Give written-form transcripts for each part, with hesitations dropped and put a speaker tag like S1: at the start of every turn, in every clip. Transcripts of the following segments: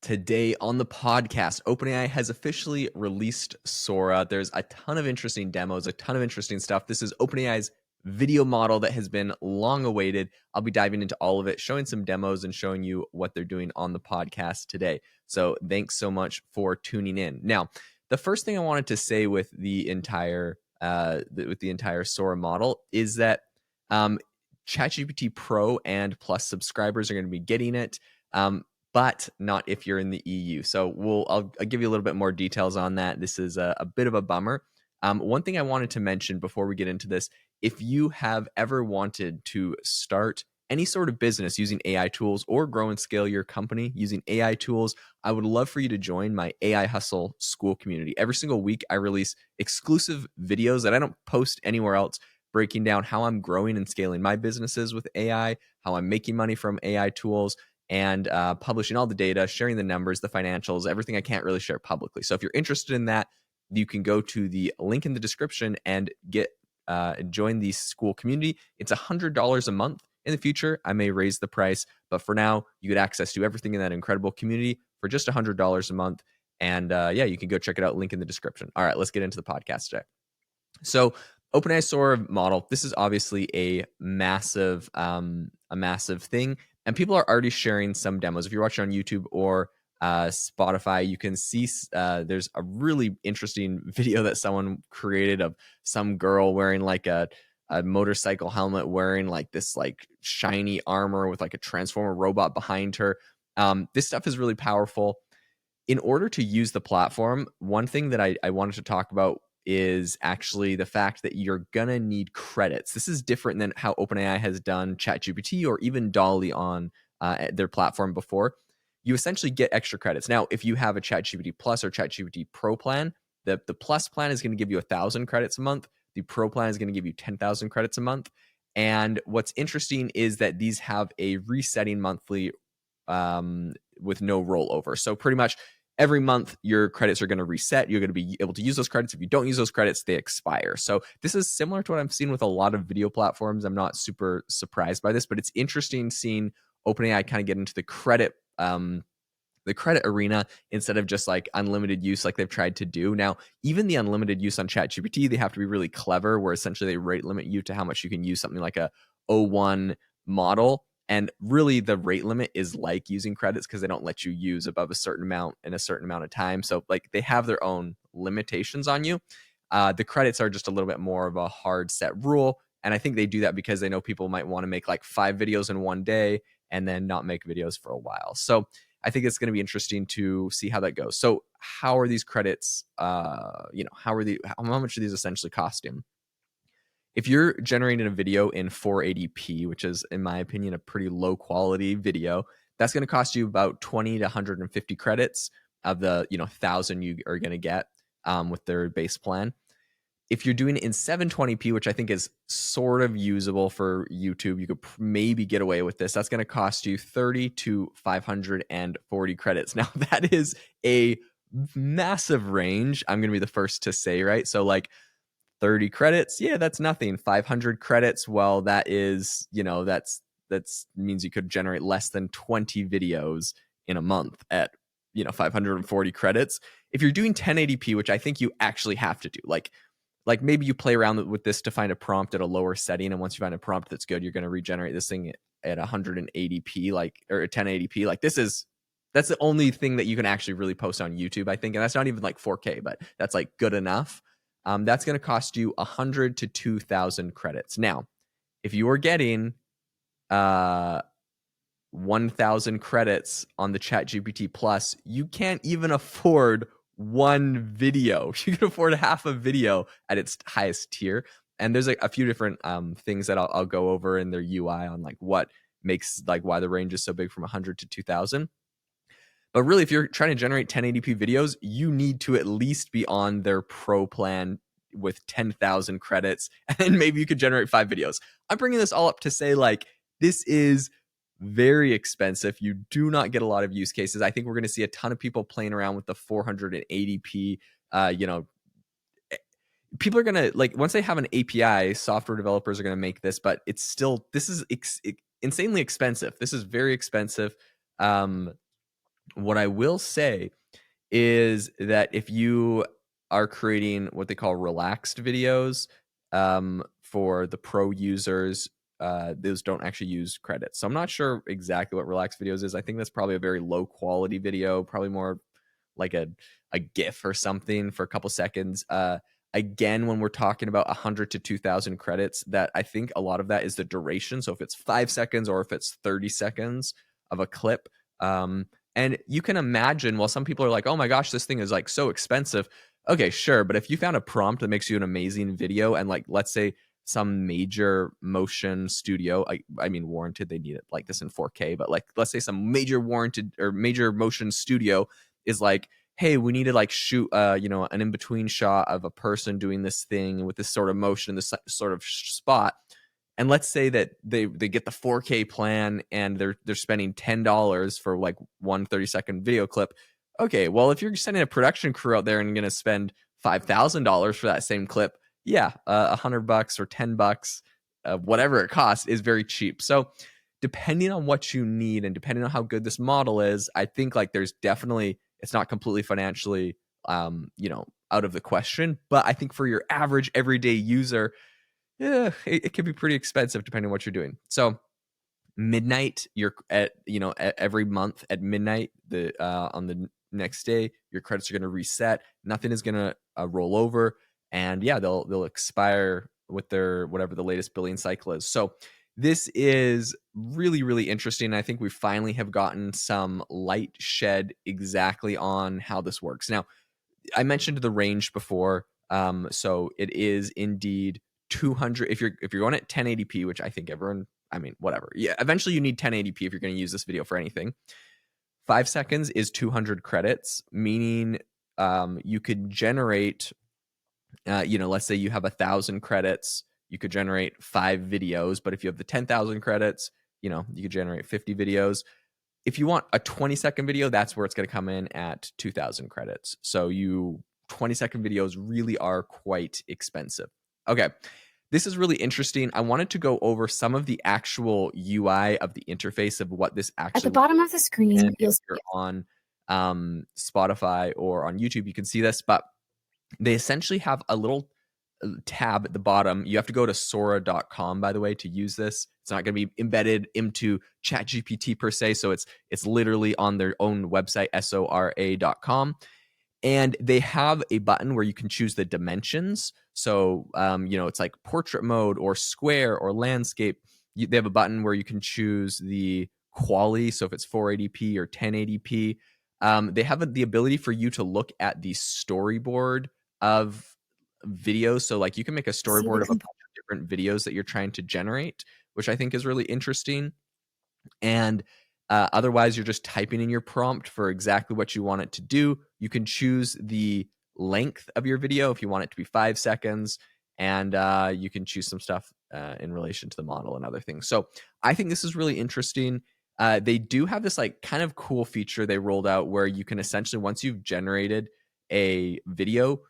S1: Today on the podcast, OpenAI has officially released Sora. There's a ton of interesting demos, a ton of interesting stuff. This is OpenAI's video model that has been long awaited. I'll be diving into all of it, showing some demos and showing you what they're doing on the podcast today. So thanks so much for tuning in. Now, the first thing I wanted to say with the entire Sora model is that ChatGPT Pro and Plus subscribers are going to be getting it. But not if you're in the EU. So I'll give you a little bit more details on that. This is a bit of a bummer. One thing I wanted to mention before we get into this, if you have ever wanted to start any sort of business using AI tools or grow and scale your company using AI tools, I would love for you to join my AI Hustle school community. Every single week, I release exclusive videos that I don't post anywhere else, breaking down how I'm growing and scaling my businesses with AI, how I'm making money from AI tools, and publishing all the data, sharing the numbers, the financials, everything I can't really share publicly. So if you're interested in that, you can go to the link in the description and join the school community. It's $100 a month. In the future, I may raise the price, but for now, you get access to everything in that incredible community for just $100 a month. And you can go check it out. Link in the description. All right, let's get into the podcast today. So OpenAI Sora model, this is obviously a massive thing. And people are already sharing some demos. If you're watching on YouTube or Spotify, you can see there's a really interesting video that someone created of some girl wearing like a motorcycle helmet, wearing like this like shiny armor with like a transformer robot behind her. This stuff is really powerful. In order to use the platform, one thing that I wanted to talk about is actually the fact that you're gonna need credits. This is different than how OpenAI has done ChatGPT or even DALL-E on their platform before. You essentially get extra credits. Now, if you have a ChatGPT Plus or ChatGPT Pro plan, the Plus plan is going to give you 1,000 credits a month. The Pro plan is going to give you 10,000 credits a month. And what's interesting is that these have a resetting monthly with no rollover. So pretty much every month, your credits are going to reset. You're going to be able to use those credits. If you don't use those credits, they expire. So this is similar to what I've seen with a lot of video platforms. I'm not super surprised by this, but it's interesting seeing OpenAI kind of get into the credit arena instead of just like unlimited use like they've tried to do. Now, even the unlimited use on ChatGPT, they have to be really clever, where essentially they rate limit you to how much you can use something like a O1 model. And really, the rate limit is like using credits because they don't let you use above a certain amount in a certain amount of time. So like they have their own limitations on you. The credits are just a little bit more of a hard set rule. And I think they do that because they know people might want to make like 5 videos in one day and then not make videos for a while. So I think it's going to be interesting to see how that goes. So how are these credits, how much are these essentially costing? If you're generating a video in 480p, which is, in my opinion, a pretty low quality video, that's going to cost you about 20 to 150 credits of the 1,000 you are going to get with their base plan. If you're doing it in 720p, which I think is sort of usable for YouTube, you could maybe get away with this. That's going to cost you 30 to 540 credits. Now, that is a massive range. I'm going to be the first to say, right? So like 30 credits, yeah, that's nothing. 500 credits, well, that is, that's means you could generate less than 20 videos in a month at 540 credits. If you're doing 1080p, which I think you actually have to do, like maybe you play around with this to find a prompt at a lower setting, and once you find a prompt that's good, you're going to regenerate this thing at 180p, or 1080p. Like that's the only thing that you can actually really post on YouTube, I think, and that's not even like 4K, but that's like good enough. That's going to cost you 100 to 2,000 credits. Now, if you are getting 1,000 credits on the ChatGPT Plus, you can't even afford one video. You can afford half a video at its highest tier. And there's like a few different things that I'll go over in their UI on like what makes like why the range is so big from 100 to 2,000. But really, if you're trying to generate 1080p videos, you need to at least be on their pro plan with 10,000 credits, and then maybe you could generate 5 videos. I'm bringing this all up to say, like, this is very expensive. You do not get a lot of use cases. I think we're going to see a ton of people playing around with the 480p. People are going to, like, once they have an API, software developers are going to make this, but it's still, this is insanely expensive. This is very expensive. What I will say is that if you are creating what they call relaxed videos, for the pro users, those don't actually use credits. So I'm not sure exactly what relaxed videos is. I think that's probably a very low quality video, probably more like a GIF or something for a couple seconds. Again, when we're talking about 100 to 2,000 credits, that I think a lot of that is the duration. So if it's 5 seconds or if it's 30 seconds of a clip, and you can imagine, while some people are like, oh my gosh, this thing is like so expensive. Okay, sure. But if you found a prompt that makes you an amazing video, and like, let's say some major motion studio, I mean, warranted, they need it like this in 4K, but like, let's say some major warranted or major motion studio is like, hey, we need to like shoot, an in between shot of a person doing this thing with this sort of motion, this sort of spot. And let's say that they get the 4K plan and they're spending $10 for like one 30-second video clip. Okay, well, if you're sending a production crew out there and going to spend $5,000 for that same clip, yeah, $100 or $10, whatever it costs, is very cheap. So depending on what you need and depending on how good this model is, I think like there's definitely, it's not completely financially out of the question, but I think for your average everyday user, yeah, it can be pretty expensive depending on what you're doing. So midnight, you're at every month at midnight, on the next day, your credits are going to reset. Nothing is going to roll over, and yeah, they'll expire with their whatever the latest billing cycle is. So this is really, really interesting. I think we finally have gotten some light shed exactly on how this works. Now, I mentioned the range before, so it is indeed 200. If you're going at 1080p, which I think everyone, I mean, whatever. Yeah, eventually you need 1080p if you're going to use this video for anything. 5 seconds is 200 credits, meaning you could generate, let's say you have 1,000 credits, you could generate 5 videos. But if you have the 10,000 credits, you could generate 50 videos. If you want a 20-second video, that's where it's going to come in at 2,000 credits. So 20-second videos really are quite expensive. Okay, this is really interesting. I wanted to go over some of the actual UI of the interface of what this actually.
S2: At the bottom of the screen,
S1: and if you're on Spotify or on YouTube, you can see this, but they essentially have a little tab at the bottom. You have to go to Sora.com, by the way, to use this. It's not going to be embedded into ChatGPT per se, so it's literally on their own website, Sora.com. And they have a button where you can choose the dimensions. So, it's like portrait mode or square or landscape. They have a button where you can choose the quality. So if it's 480p or 1080p, they have the ability for you to look at the storyboard of videos. So like you can make a storyboard of a bunch of different videos that you're trying to generate, which I think is really interesting. And otherwise, you're just typing in your prompt for exactly what you want it to do. You can choose the length of your video if you want it to be 5 seconds, and you can choose some stuff in relation to the model and other things. So I think this is really interesting. They do have this like kind of cool feature they rolled out where you can essentially, once you've generated a video,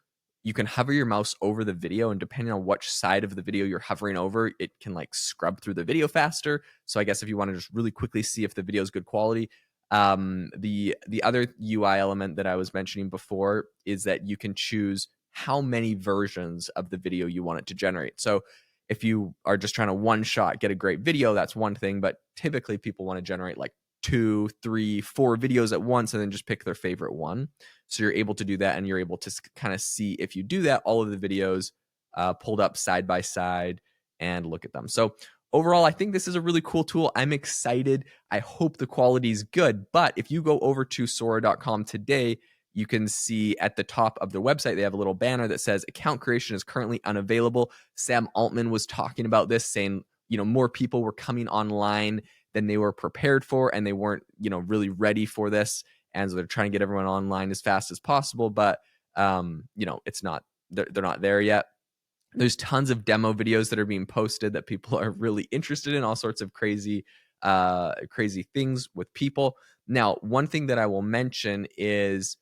S1: you can hover your mouse over the video, and depending on which side of the video you're hovering over, it can like scrub through the video faster. So I guess if you want to just really quickly see if the video is good quality, the other UI element that I was mentioning before is that you can choose how many versions of the video you want it to generate. So if you are just trying to one shot get a great video, that's one thing, but typically people want to generate like 2, 3, 4 videos at once and then just pick their favorite one. So you're able to do that, and you're able to kind of see, if you do that, all of the videos pulled up side by side and look at them. So overall, I think this is a really cool tool. I'm excited. I hope the quality is good. But if you go over to Sora.com today, you can see at the top of their website, they have a little banner that says account creation is currently unavailable. Sam Altman was talking about this, saying, more people were coming online than they were prepared for, and they weren't, really ready for this. And so they're trying to get everyone online as fast as possible, but it's not, they're not there yet. There's tons of demo videos that are being posted that people are really interested in, all sorts of crazy things with people. Now, one thing that I will mention is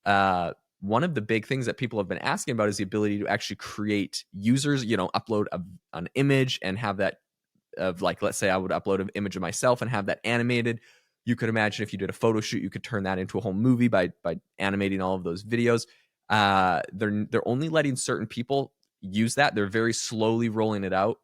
S1: one of the big things that people have been asking about is the ability to actually create users, upload an image and have that, of like, let's say I would upload an image of myself and have that animated. You could imagine if you did a photo shoot, you could turn that into a whole movie by animating all of those videos. They're only letting certain people use that. They're very slowly rolling it out.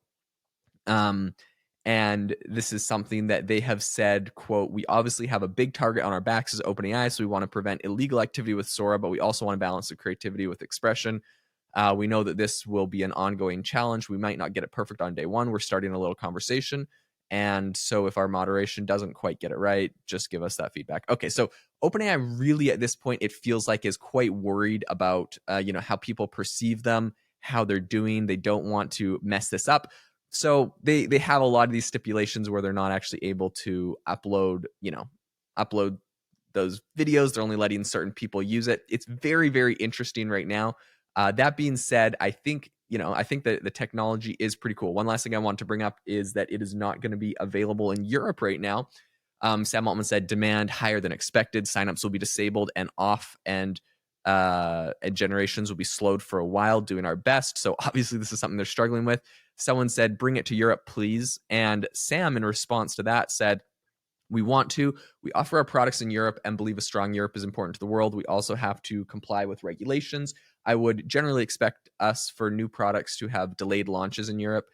S1: And this is something that they have said, quote, "We obviously have a big target on our backs as OpenAI, so we want to prevent illegal activity with Sora, but we also want to balance the creativity with expression. We know that this will be an ongoing challenge. We might not get it perfect on day one. We're starting a little conversation. And so if our moderation doesn't quite get it right, just give us that feedback." Okay, so OpenAI really at this point, it feels like is quite worried about how people perceive them, how they're doing. They don't want to mess this up. So they have a lot of these stipulations where they're not actually able to upload those videos. They're only letting certain people use it. It's very, very interesting right now. That being said, I think that the technology is pretty cool. One last thing I want to bring up is that it is not going to be available in Europe right now. Sam Altman said demand higher than expected. Signups will be disabled and off, and generations will be slowed for a while. Doing our best. So obviously this is something they're struggling with. Someone said, "Bring it to Europe, please." And Sam, in response to that, said, "We want to. We offer our products in Europe and believe a strong Europe is important to the world. We also have to comply with regulations. I would generally expect us for new products to have delayed launches in Europe,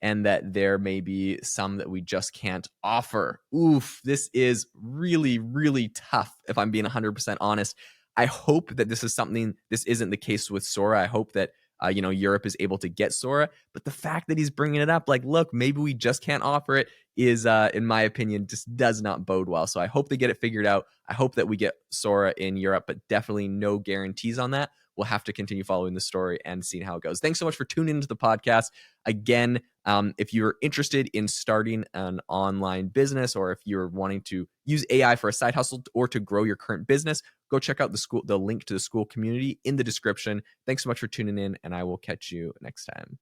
S1: and that there may be some that we just can't offer." Oof, this is really, really tough, if I'm being 100% honest. I hope that this isn't the case with Sora. I hope that Europe is able to get Sora. But the fact that he's bringing it up, like, look, maybe we just can't offer it, is, in my opinion, just does not bode well. So I hope they get it figured out. I hope that we get Sora in Europe, but definitely no guarantees on that. We'll have to continue following the story and seeing how it goes. Thanks so much for tuning into the podcast. Again, if you're interested in starting an online business, or if you're wanting to use AI for a side hustle or to grow your current business, go check out the link to the school community in the description. Thanks so much for tuning in, and I will catch you next time.